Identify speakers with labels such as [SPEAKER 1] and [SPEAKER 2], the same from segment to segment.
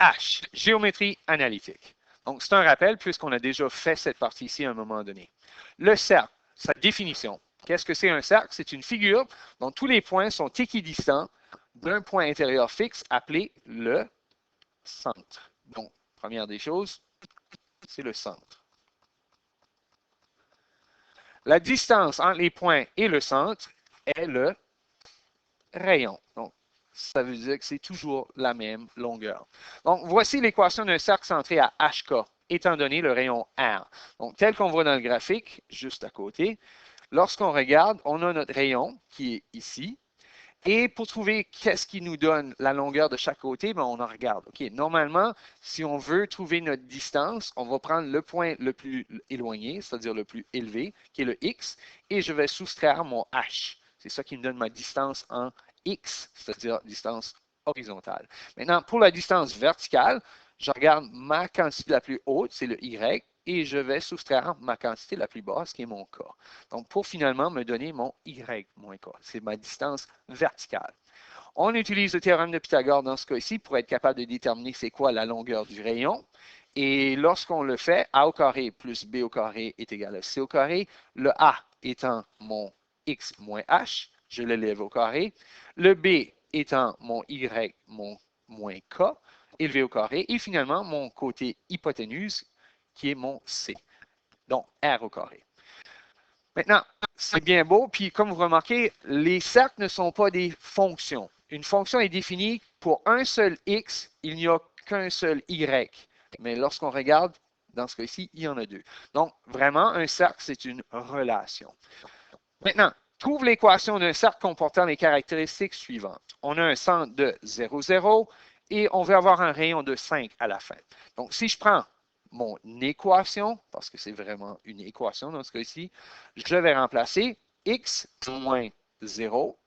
[SPEAKER 1] 4H, géométrie analytique. Donc, c'est un rappel puisqu'on a déjà fait cette partie-ci à un moment donné. Le cercle, sa définition. Qu'est-ce que c'est un cercle? C'est une figure dont tous les points sont équidistants d'un point intérieur fixe appelé le centre. Donc, première des choses, c'est le centre. La distance entre les points et le centre est le rayon. Donc, ça veut dire que c'est toujours la même longueur. Donc, voici l'équation d'un cercle centré à HK, étant donné le rayon R. Donc, tel qu'on voit dans le graphique, juste à côté, lorsqu'on regarde, on a notre rayon qui est ici. Et pour trouver qu'est-ce qui nous donne la longueur de chaque côté, ben on en regarde. OK, normalement, si on veut trouver notre distance, on va prendre le point le plus éloigné, c'est-à-dire le plus élevé, qui est le X, et je vais soustraire mon H. C'est ça qui me donne ma distance en X, c'est-à-dire distance horizontale. Maintenant, pour la distance verticale, je regarde ma quantité la plus haute, c'est le Y, et je vais soustraire ma quantité la plus basse, qui est mon K. Donc, pour finalement me donner mon Y moins K. C'est ma distance verticale. On utilise le théorème de Pythagore dans ce cas-ci pour être capable de déterminer c'est quoi la longueur du rayon. Et lorsqu'on le fait, A au carré plus B au carré est égal à C au carré. Le A étant mon X moins H, je l'élève au carré. Le B étant mon Y moins K, élevé au carré. Et finalement, mon côté hypoténuse, qui est mon C. Donc, R au carré. Maintenant, c'est bien beau, puis comme vous remarquez, les cercles ne sont pas des fonctions. Une fonction est définie pour un seul x, il n'y a qu'un seul y. Mais lorsqu'on regarde, dans ce cas-ci, il y en a deux. Donc, vraiment, un cercle, c'est une relation. Maintenant, trouve l'équation d'un cercle comportant les caractéristiques suivantes. On a un centre de 0, 0 et on veut avoir un rayon de 5 à la fin. Donc, si je prends mon équation, parce que c'est vraiment une équation dans ce cas-ci, je vais remplacer x moins 0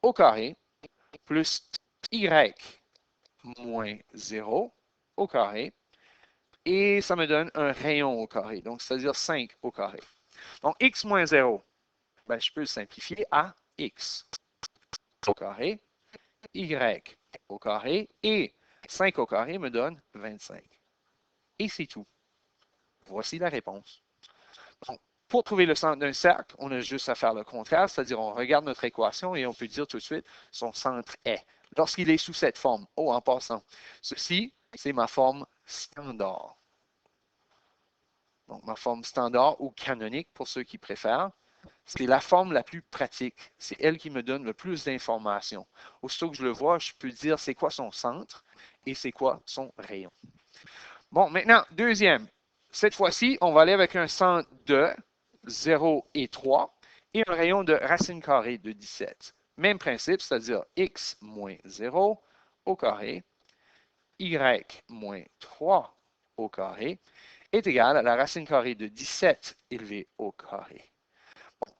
[SPEAKER 1] au carré plus y moins 0 au carré et ça me donne un rayon au carré, donc c'est-à-dire 5 au carré. Donc x moins 0, ben, je peux le simplifier à x au carré, y au carré et 5 au carré me donne 25. Et c'est tout. Voici la réponse. Donc, pour trouver le centre d'un cercle, on a juste à faire le contraire, c'est-à-dire on regarde notre équation et on peut dire tout de suite son centre est. Lorsqu'il est sous cette forme, en passant, ceci, c'est ma forme standard. Donc, ma forme standard ou canonique, pour ceux qui préfèrent, c'est la forme la plus pratique. C'est elle qui me donne le plus d'informations. Aussitôt que je le vois, je peux dire c'est quoi son centre et c'est quoi son rayon. Bon, maintenant, deuxième. Cette fois-ci, on va aller avec un centre de 0 et 3 et un rayon de racine carrée de 17. Même principe, c'est-à-dire x moins 0 au carré, y moins 3 au carré est égal à la racine carrée de 17 élevé au carré. Bon,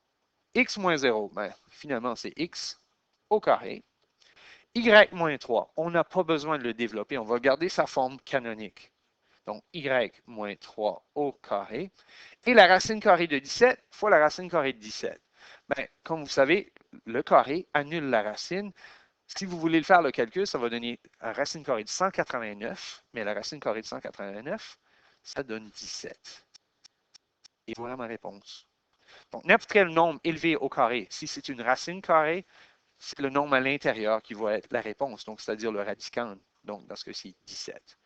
[SPEAKER 1] x moins 0, ben, finalement, c'est x au carré. Y moins 3, on n'a pas besoin de le développer, on va garder sa forme canonique. Donc, y moins 3 au carré. Et la racine carrée de 17 fois la racine carrée de 17. Bien, comme vous savez, le carré annule la racine. Si vous voulez le faire le calcul, ça va donner la racine carrée de 189, mais la racine carrée de 189, ça donne 17. Et voilà ma réponse. Donc, n'importe quel nombre élevé au carré, si c'est une racine carrée, c'est le nombre à l'intérieur qui va être la réponse, donc c'est-à-dire le radicand. Donc, dans ce cas-ci, 17.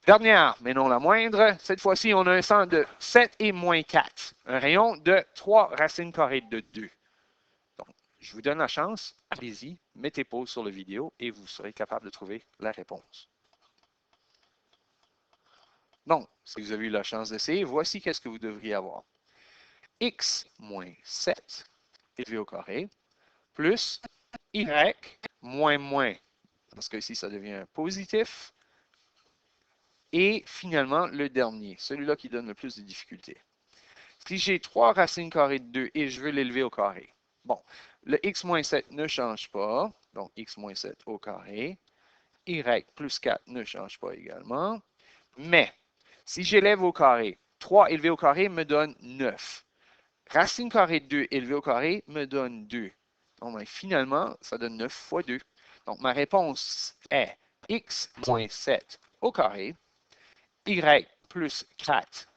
[SPEAKER 1] Dernière, mais non la moindre, cette fois-ci, on a un centre de 7 et moins 4. Un rayon de 3 racines carrées de 2. Donc, je vous donne la chance. Allez-y, mettez pause sur la vidéo et vous serez capable de trouver la réponse. Donc, si vous avez eu la chance d'essayer, voici qu'est-ce que vous devriez avoir. X moins 7 élevé au carré plus Y moins moins. Parce que ici, ça devient un positif. Et finalement, le dernier, celui-là qui donne le plus de difficultés. Si j'ai 3 racines carrées de 2 et je veux l'élever au carré, bon, le x moins 7 ne change pas, donc x moins 7 au carré. Y plus 4 ne change pas également. Mais, si j'élève au carré, 3 élevé au carré me donne 9. Racine carrée de 2 élevé au carré me donne 2. Donc, ben, finalement, ça donne 9 fois 2. Donc, ma réponse est x moins 7 au carré, y plus 4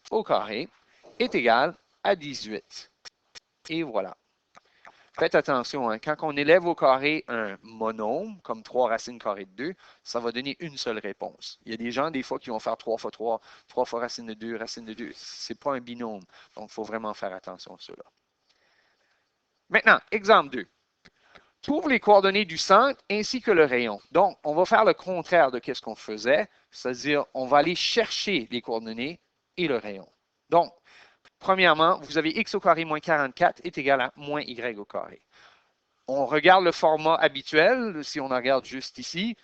[SPEAKER 1] au carré est égal à 18. Et voilà. Faites attention, hein, quand on élève au carré un monôme, comme 3 racines carrées de 2, ça va donner une seule réponse. Il y a des gens, des fois, qui vont faire 3 fois 3, 3 fois racine de 2, racine de 2. Ce n'est pas un binôme. Donc, il faut vraiment faire attention à cela. Maintenant, exemple 2. Trouve les coordonnées du centre ainsi que le rayon. Donc, on va faire le contraire de ce qu'on faisait, c'est-à-dire on va aller chercher les coordonnées et le rayon. Donc, premièrement, vous avez x au carré moins 44 est égal à moins y au carré. On regarde le format habituel, si on en regarde juste ici,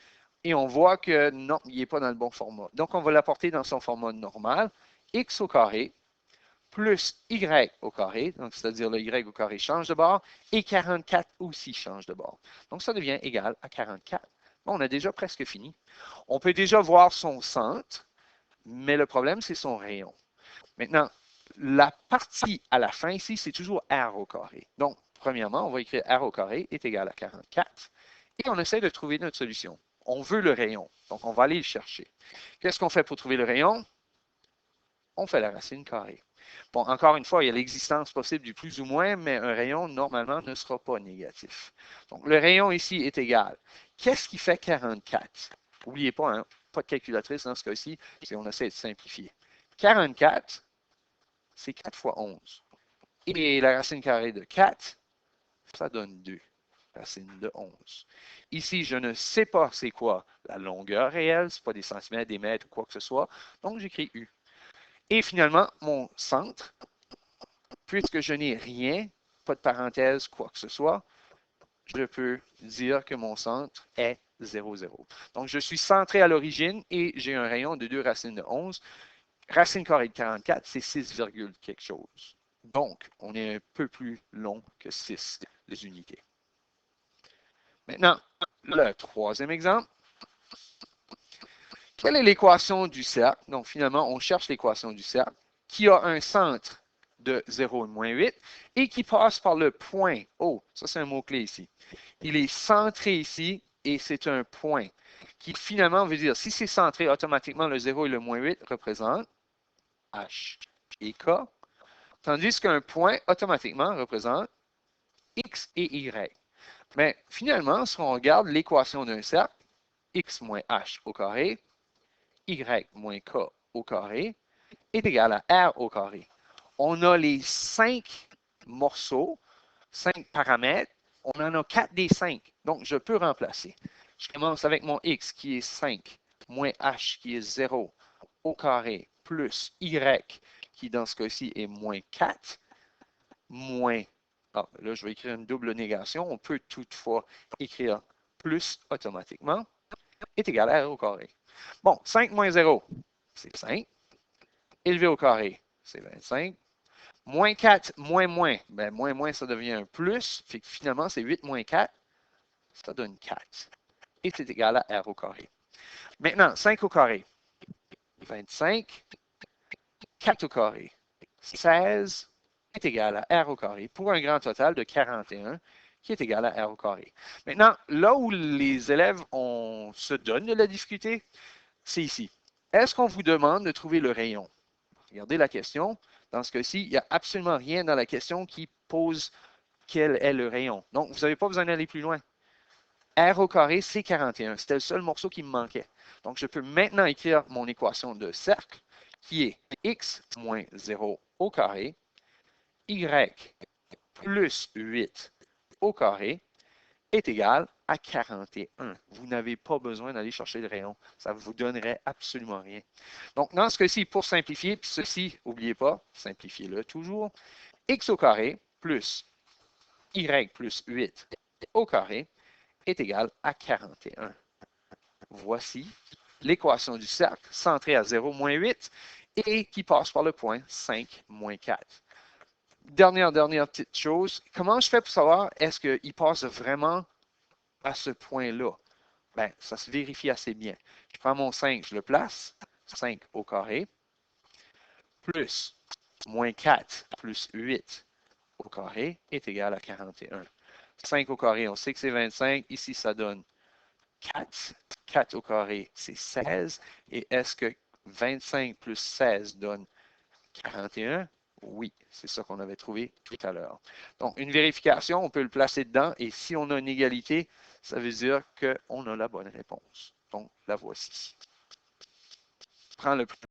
[SPEAKER 1] et on voit que non, il n'est pas dans le bon format. Donc, on va l'apporter dans son format normal, x au carré plus y au carré, donc c'est-à-dire le y au carré change de bord, et 44 aussi change de bord. Donc, ça devient égal à 44. Bon, on a déjà presque fini. On peut déjà voir son centre, mais le problème, c'est son rayon. Maintenant, la partie à la fin ici, c'est toujours r au carré. Donc, premièrement, on va écrire r au carré est égal à 44. Et on essaie de trouver notre solution. On veut le rayon, donc on va aller le chercher. Qu'est-ce qu'on fait pour trouver le rayon? On fait la racine carrée. Bon, encore une fois, il y a l'existence possible du plus ou moins, mais un rayon, normalement, ne sera pas négatif. Donc, le rayon ici est égal. Qu'est-ce qui fait 44? N'oubliez pas, hein, pas de calculatrice dans ce cas-ci, si on essaie de simplifier. 44, c'est 4 fois 11. Et la racine carrée de 4, ça donne 2. Racine de 11. Ici, je ne sais pas c'est quoi la longueur réelle, ce n'est pas des centimètres, des mètres ou quoi que ce soit, donc j'écris U. Et finalement, mon centre, puisque je n'ai rien, pas de parenthèse, quoi que ce soit, je peux dire que mon centre est 0, 0. Donc, je suis centré à l'origine et j'ai un rayon de 2 racines de 11. Racine carrée de 44, c'est 6, quelque chose. Donc, on est un peu plus long que 6 les unités. Maintenant, le troisième exemple. Quelle est l'équation du cercle? Donc, finalement, on cherche l'équation du cercle qui a un centre de 0 et moins 8 et qui passe par le point O. Ça, c'est un mot-clé ici. Il est centré ici et c'est un point qui finalement veut dire, si c'est centré, automatiquement, le 0 et le moins 8 représentent H et K, tandis qu'un point, automatiquement, représente X et Y. Mais finalement, si on regarde l'équation d'un cercle, X moins H au carré, Y moins K au carré est égal à R au carré. On a les 5 morceaux, 5 paramètres. On en a 4 des 5. Donc, je peux remplacer. Je commence avec mon X qui est 5, moins H qui est 0 au carré, plus Y qui, dans ce cas-ci, est moins 4, moins... Ah, là, je vais écrire une double négation. On peut toutefois écrire plus automatiquement, est égal à R au carré. Bon, 5 moins 0, c'est 5. Élevé au carré, c'est 25. Moins 4, moins moins. Ben, moins moins, ça devient un plus. Fait que finalement, c'est 8 moins 4. Ça donne 4. Et c'est égal à R au carré. Maintenant, 5 au carré. 25. 4 au carré. 16 est égal à R au carré pour un grand total de 41 qui est égal à R au carré. Maintenant, là où les élèves se donnent de la difficulté, c'est ici. Est-ce qu'on vous demande de trouver le rayon? Regardez la question. Dans ce cas-ci, il n'y a absolument rien dans la question qui pose quel est le rayon. Donc, vous n'avez pas besoin d'aller plus loin. R au carré, c'est 41. C'était le seul morceau qui me manquait. Donc, je peux maintenant écrire mon équation de cercle qui est x moins 0 au carré, y plus 8 au carré est égal à 41. Vous n'avez pas besoin d'aller chercher le rayon. Ça ne vous donnerait absolument rien. Donc, dans ce cas-ci, pour simplifier, puis ceci, n'oubliez pas, simplifiez-le toujours, x au carré plus y plus 8 au carré est égal à 41. Voici l'équation du cercle centrée à 0 moins 8 et qui passe par le point 5 moins 4. Dernière petite chose, comment je fais pour savoir est-ce qu'il passe vraiment à ce point-là? Bien, ça se vérifie assez bien. Je prends mon 5, je le place, 5 au carré, plus moins 4 plus 8 au carré est égal à 41. 5 au carré, on sait que c'est 25. Ici, ça donne 4. 4 au carré, c'est 16. Et est-ce que 25 plus 16 donne 41? Oui, c'est ça qu'on avait trouvé tout à l'heure. Donc, une vérification, on peut le placer dedans. Et si on a une égalité, ça veut dire qu'on a la bonne réponse. Donc, la voici. Prends le